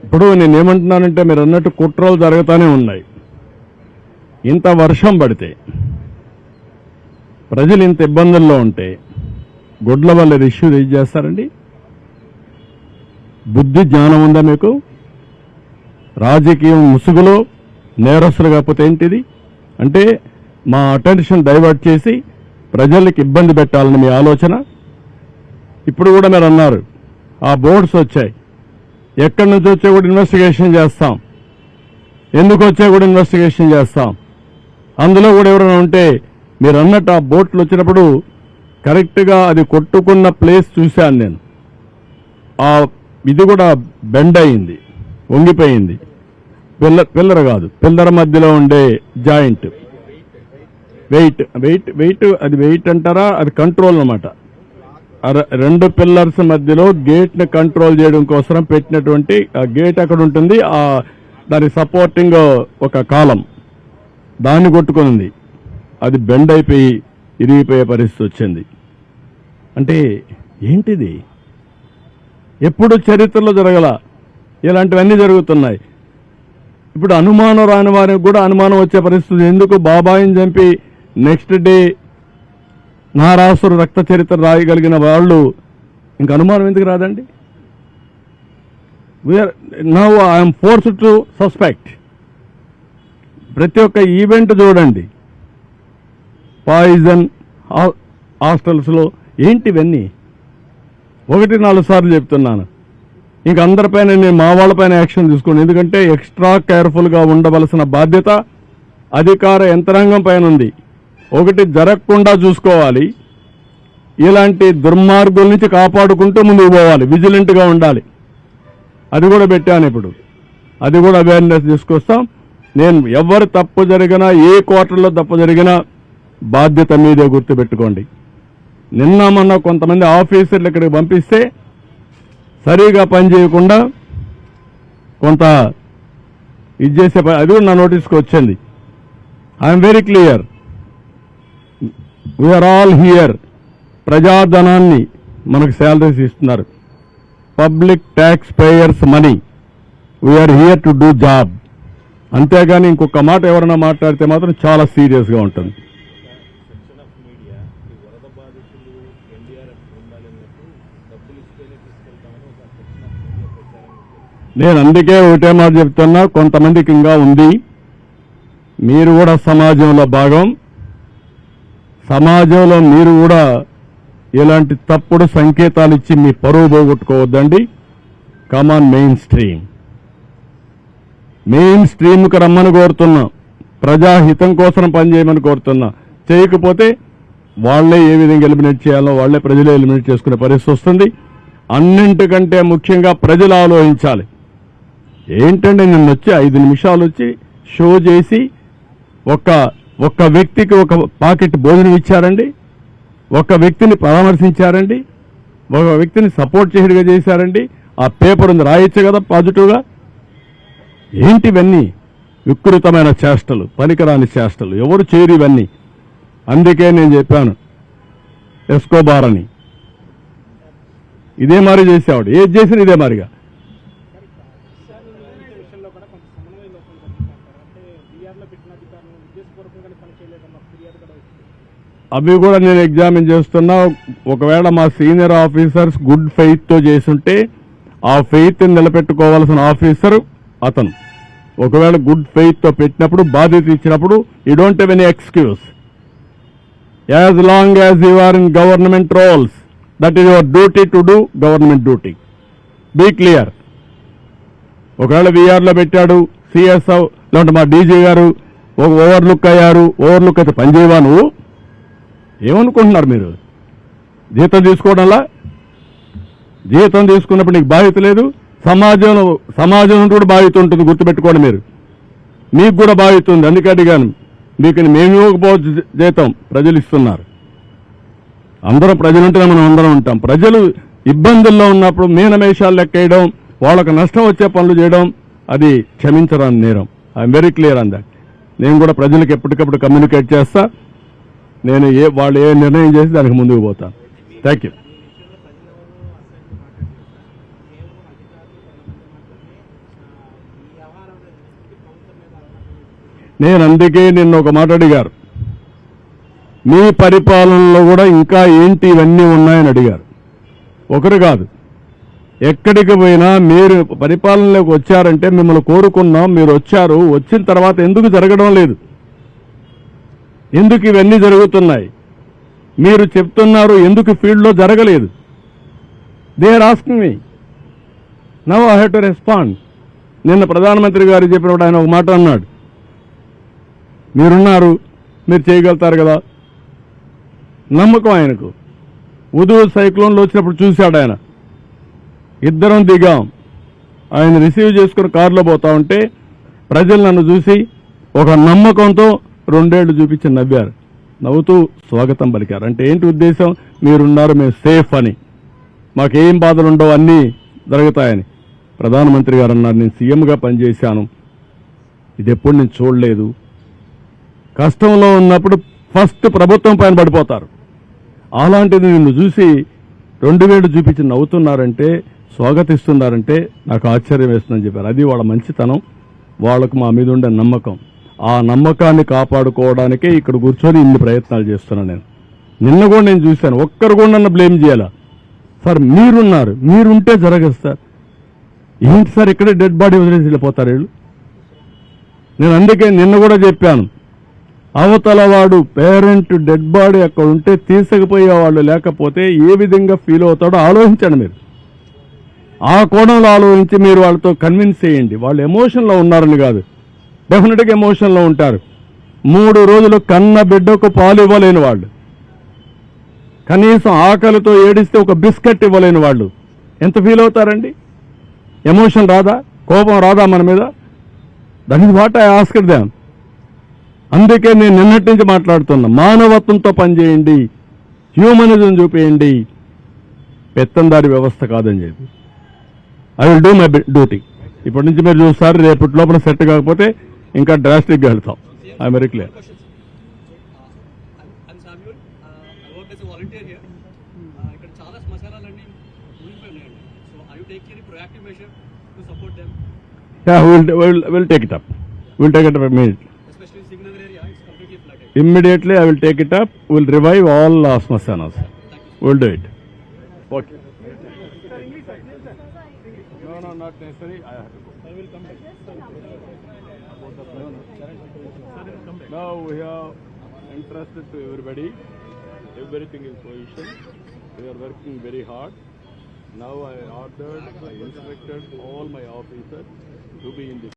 ఇప్పుడు నేనేమంటున్నానంటే మీరు అన్నట్టు కుట్రలు జరుగుతూనే ఉన్నాయి. ఇంత వర్షం పడితే ప్రజలు ఇంత ఇబ్బందుల్లో ఉంటే గుడ్ల వల్ల ఇష్యూ రేజ్ చేస్తారండి? బుద్ధి జ్ఞానం ఉందా మీకు? రాజకీయం ముసుగులో నేరస్తులు కాకపోతే ఏంటిది అంటే మా అటెన్షన్ డైవర్ట్ చేసి ప్రజలకు ఇబ్బంది పెట్టాలని మీ ఆలోచన. ఇప్పుడు కూడా మీరు అన్నారు ఆ బోర్డ్స్ వచ్చాయి, ఎక్కడి నుంచి వచ్చే కూడా ఇన్వెస్టిగేషన్ చేస్తాం, ఎందుకు వచ్చే కూడా ఇన్వెస్టిగేషన్ చేస్తాం. అందులో కూడా ఎవరైనా ఉంటే మీరు అన్నట్టు ఆ బోట్లు వచ్చినప్పుడు కరెక్ట్గా అది కొట్టుకున్న ప్లేస్ చూశాను నేను. ఆ ఇది కూడా బెండ్ అయింది, వంగిపోయింది. పిల్లర్ కాదు, పిల్లర్ మధ్యలో ఉండే జాయింట్ వెయిట్ వెయిట్ వెయిట్ అది వెయిట్ అంటారా, అది కంట్రోల్ అన్నమాట. రెండు పిల్లర్స్ మధ్యలో గేట్ని కంట్రోల్ చేయడం కోసం పెట్టినటువంటి ఆ గేట్ అక్కడ ఉంటుంది, దాని సపోర్టింగ్ ఒక కాలం దాన్ని కొట్టుకుంది. అది బెండ్ అయిపోయి ఇరిగిపోయే పరిస్థితి వచ్చింది. అంటే ఏంటిది? ఎప్పుడు చరిత్రలో జరగల ఇలాంటివన్నీ జరుగుతున్నాయి. ఇప్పుడు అనుమానం రాని వారికి కూడా అనుమానం వచ్చే పరిస్థితి. ఎందుకు బాబాయిని చంపి నెక్స్ట్ డే నారాసురు రక్త చరిత్ర రాయగలిగిన వాళ్ళు ఇంక అనుమానం ఎందుకు రాదండి? Now I'm forced to suspect. ప్రతి ఒక్క ఈవెంట్ చూడండి, పాయిజన్ హాస్టల్స్లో ఏంటివన్నీ 1-4 సార్లు చెప్తున్నాను. ఇంక అందరిపైన నేను మా వాళ్ళపైన యాక్షన్ తీసుకోండి. ఎందుకంటే ఎక్స్ట్రా కేర్ఫుల్గా ఉండవలసిన బాధ్యత అధికార యంత్రాంగం పైన ఉంది. ఒకటి జరగకుండా చూసుకోవాలి, ఇలాంటి దుర్మార్గుల నుంచి కాపాడుకుంటూ ముందుకు పోవాలి, విజిలెంట్గా ఉండాలి. అది కూడా పెట్టాను. ఇప్పుడు అది కూడా అవేర్నెస్ తీసుకొస్తాం. నేను ఎవరు తప్పు జరిగినా, ఏ క్వార్టర్లో తప్పు జరిగినా బాధ్యత మీదే గుర్తుపెట్టుకోండి. నిన్న మొన్న కొంతమంది ఆఫీసర్లు ఇక్కడికి పంపిస్తే సరిగా పనిచేయకుండా కొంత ఇది చేసే అది కూడా నా నోటీస్కి వచ్చింది. I'm very clear, we're all here. ప్రజాధనాన్ని మనకు శాలరీస్ ఇస్తున్నారు, public tax payers money, we're here to do job. అంతేగాని ఇంకొక మాట ఎవరైనా మాట్లాడితే మాత్రం చాలా సీరియస్గా ఉంటుంది. నేను అందుకే ఒకటే మాట చెప్తున్నా, కొంతమందికి ఇంకా ఉంది. మీరు కూడా సమాజంలో భాగం. సమాజంలో మీరు కూడా ఇలాంటి తప్పుడు సంకేతాలు ఇచ్చి మీ పరువు పోగొట్టుకోవద్దండి. కమాన్ మెయిన్ స్ట్రీమ్, మెయిన్ స్ట్రీమ్కి రమ్మని కోరుతున్నా. ప్రజాహితం కోసం పనిచేయమని కోరుతున్నా. చేయకపోతే వాళ్లే ఏ విధంగా ఎలిమినేట్ చేయాలో వాళ్లే ప్రజలే ఎలిమినేట్ చేసుకునే పరిస్థితి వస్తుంది. అన్నింటికంటే ముఖ్యంగా ప్రజలు ఆలోచించాలి. ఏంటంటే నిన్న వచ్చి 5 నిమిషాలు వచ్చి షో చేసి ఒక్క వ్యక్తికి ఒక పాకెట్ భోజనం ఇచ్చారండి, ఒక వ్యక్తిని పరామర్శించారండి, ఒక వ్యక్తిని సపోర్ట్ చేయడుగా చేశారండి. ఆ పేపర్ ఉంది, రాయొచ్చు కదా పాజిటివ్గా. ఏంటివన్నీ వికృతమైన చేష్టలు, పనికిరాని చేష్టలు. ఎవరు చేయరు ఇవన్నీ. అందుకే నేను చెప్పాను ఎస్కోబార్ అని. ఇదే మారి చేసేవాడు, ఏది చేసినా ఇదే మారిగా. అవి కూడా నేను ఎగ్జామిన్ చేస్తున్నా. ఒకవేళ మా సీనియర్ ఆఫీసర్స్ గుడ్ ఫెయిత్తో చేసుంటే ఆ ఫెయిత్ నిలబెట్టుకోవాల్సిన ఆఫీసర్ అతను. ఒకవేళ గుడ్ ఫెయిత్తో పెట్టినప్పుడు, బాధ్యత ఇచ్చినప్పుడు you don't have any excuse. As long as you are in government roles, that is your duty to do government duty. Be clear. ఒకవేళ వీఆర్లో పెట్టాడు, సిఎస్ఓ లేదంటే మా డీజీ గారు ఒక ఓవర్లుక్ అయ్యారు, ఓవర్లుక్ అయితే పనిచేయవా నువ్వు? ఏమనుకుంటున్నారు మీరు? జీతం తీసుకోవడంలా? జీతం తీసుకున్నప్పుడు నీకు బాధ్యత లేదు. సమాజం కూడా బాధ్యత ఉంటుంది, గుర్తుపెట్టుకోండి. మీకు కూడా బాధ్యత ఉంది. అందుకే అడిగాను. మీకు మేము ఇవ్వకపోవచ్చు జీతం, ప్రజలు ఇస్తున్నారు. అందరం ప్రజలుంటేనే మనం అందరం ఉంటాం. ప్రజలు ఇబ్బందుల్లో ఉన్నప్పుడు మీనమేషాలు లెక్కేయడం, వాళ్ళకు నష్టం వచ్చే పనులు చేయడం అది క్షమించరాని నేరం. I'm very clear on that. నేను కూడా ప్రజలకు ఎప్పటికప్పుడు కమ్యూనికేట్ చేస్తా. నేను వాళ్ళు ఏ నిర్ణయం చేసి దానికి ముందుకు పోతాను. Thank you. నేను అందుకే నిన్న ఒక మాట అడిగారు, మీ పరిపాలనలో కూడా ఇంకా ఏంటి ఇవన్నీ ఉన్నాయని అడిగారు. ఒకరు కాదు, ఎక్కడికి పోయినా మీరు పరిపాలనలోకి వచ్చారంటే మిమ్మల్ని కోరుకున్నాం, మీరు వచ్చారు, వచ్చిన తర్వాత ఎందుకు జరగడం లేదు, ఎందుకు ఇవన్నీ జరుగుతున్నాయి, మీరు చెప్తున్నారు ఎందుకు ఫీల్డ్లో జరగలేదు. They are asking me, now I have to respond. నిన్న ప్రధానమంత్రి గారు చెప్పినప్పుడు ఆయన ఒక మాట అన్నాడు, మీరున్నారు, మీరు చేయగలుగుతారు కదా. నమ్మకం ఆయనకు. ఉదూ సైక్లోన్లో వచ్చినప్పుడు చూశాడు ఆయన, ఇద్దరం దిగాం, ఆయన రిసీవ్ చేసుకుని కారులో పోతా ఉంటే ప్రజలు నన్ను చూసి ఒక నమ్మకంతో 2 ఏళ్లు చూపించి నవ్వారు, నవ్వుతూ స్వాగతం పలికారు. అంటే ఏంటి ఉద్దేశం, మీరున్నారు, మేము సేఫ్ అని, మాకేం బాధలు ఉండవు, అన్నీ జరుగుతాయని. ప్రధానమంత్రి గారు అన్నారు, నేను సీఎంగా పనిచేశాను, ఇది ఎప్పుడు నేను చూడలేదు. కష్టంలో ఉన్నప్పుడు ఫస్ట్ ప్రభుత్వం పైన పడిపోతారు, అలాంటిది నిన్ను చూసి 2 వేలు చూపించి నవ్వుతున్నారంటే, స్వాగతిస్తున్నారంటే నాకు ఆశ్చర్యం వేస్తుందని చెప్పారు. అది వాళ్ళ మంచితనం, వాళ్ళకు మా మీద ఉండే నమ్మకం. ఆ నమ్మకాన్ని కాపాడుకోవడానికే ఇక్కడ కూర్చొని ఇన్ని ప్రయత్నాలు చేస్తున్నాను నేను. నిన్న కూడా నేను చూశాను, ఒక్కరు కూడా నన్ను బ్లేమ్ చేయాలా. సార్ మీరున్నారు, మీరుంటే జరగదు సార్. ఏంటి సార్ ఇక్కడే డెడ్ బాడీ వదిలేసి వెళ్ళిపోతారు వీళ్ళు. నేను అందుకే నిన్న కూడా చెప్పాను, అవతల వాడు పేరెంట్ డెడ్ బాడీ అక్కడ ఉంటే తీసుకుపోయే వాళ్ళు లేకపోతే ఏ విధంగా ఫీల్ అవుతాడో ఆలోచించండి. మీరు ఆ కోణంలో ఆలోచించి మీరు వాళ్ళతో కన్విన్స్ చేయండి. వాళ్ళు ఎమోషన్లో ఉన్నారని కాదు, డెఫినెట్గా ఎమోషన్లో ఉంటారు. 3 రోజులు కన్న బిడ్డకు పాలు ఇవ్వలేని వాళ్ళు, కనీసం ఆకలితో ఏడిస్తే ఒక బిస్కెట్ ఇవ్వలేని వాళ్ళు ఎంత ఫీల్ అవుతారండి? ఎమోషన్ రాదా, కోపం రాదా మన మీద? That is what I asked them. అందుకే నేను నిన్నటి నుంచి మాట్లాడుతున్నా, మానవత్వంతో పనిచేయండి, హ్యూమనిజం చూపేయండి, పెత్తందారి వ్యవస్థ కాదని చెప్పి. I will do my duty. ఇప్పటి నుంచి మీరు చూస్తారు, రేపటి లోపల సెట్ కాకపోతే ఇంకా డ్రాస్టిక్గా వెళ్తాం. I very clear. ఇక్కడ చాలా శ్మశానాలన్నీ ఊరిపోయి ఉన్నాయండి. So I you take any proactive measure to support them? Yeah, we'll take it up. We'll take it up immediately. Especially Singnagar area, it's completely flooded. Immediately I will take it up. We'll revive all smashanas. We'll do it. Okay. No, not necessary. I have to go. I will come back. Now we have entrusted to everybody. Everything is position. We are working very hard. Now I ordered, I instructed all my officers to be in this.